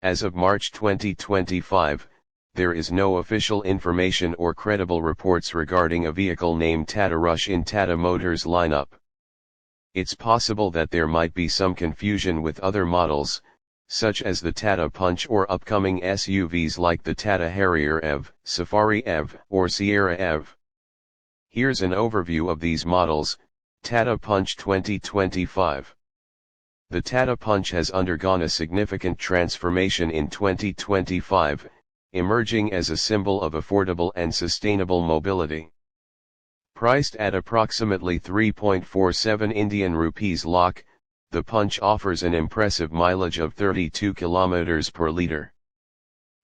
As of March 2025, there is no official information or credible reports regarding a vehicle named Tata Rush in Tata Motors lineup. It's possible that there might be some confusion with other models, such as the Tata Punch or upcoming SUVs like the Tata Harrier EV, Safari EV, or Sierra EV. Here's an overview of these models. Tata Punch 2025. The Tata Punch has undergone a significant transformation in 2025, emerging as a symbol of affordable and sustainable mobility. Priced at approximately 3.47 Indian rupees lakh, the Punch offers an impressive mileage of 32 km per litre.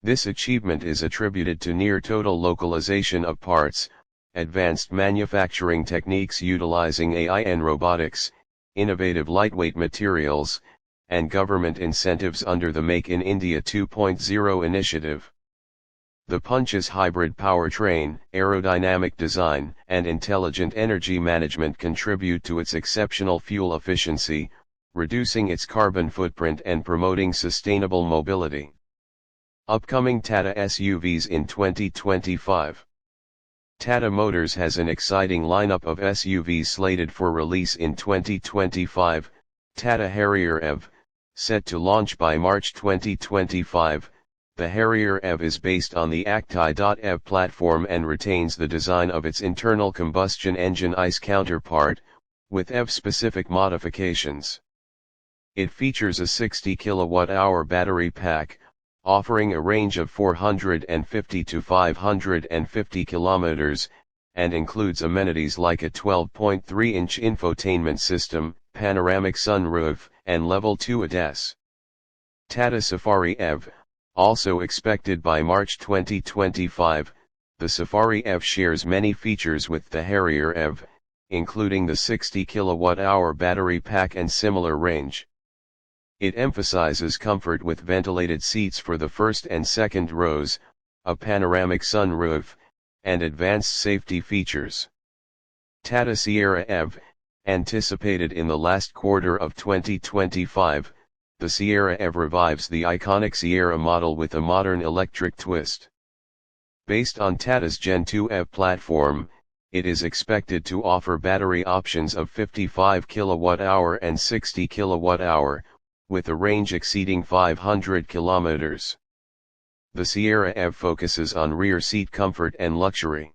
This achievement is attributed to near-total localization of parts, advanced manufacturing techniques utilizing AI and robotics, innovative lightweight materials, and government incentives under the Make in India 2.0 initiative. The Punch's hybrid powertrain, aerodynamic design, and intelligent energy management contribute to its exceptional fuel efficiency, reducing its carbon footprint and promoting sustainable mobility. Upcoming Tata SUVs in 2025. Tata Motors has an exciting lineup of SUVs slated for release in 2025. Tata Harrier EV, set to launch by March 2025, the Harrier EV is based on the Acti.EV platform and retains the design of its internal combustion engine ICE counterpart, with EV-specific modifications. It features a 60 kWh battery pack, offering a range of 450 to 550 km, and includes amenities like a 12.3-inch infotainment system, panoramic sunroof, and Level 2 ADAS. Tata Safari EV, also expected by March 2025, the Safari EV shares many features with the Harrier EV, including the 60 kWh battery pack and similar range. It emphasizes comfort with ventilated seats for the first and second rows, a panoramic sunroof, and advanced safety features. Tata Sierra EV, anticipated in the last quarter of 2025, the Sierra EV revives the iconic Sierra model with a modern electric twist. Based on Tata's Gen 2 EV platform, it is expected to offer battery options of 55 kWh and 60 kWh, with a range exceeding 500 km. The Sierra EV focuses on rear seat comfort and luxury.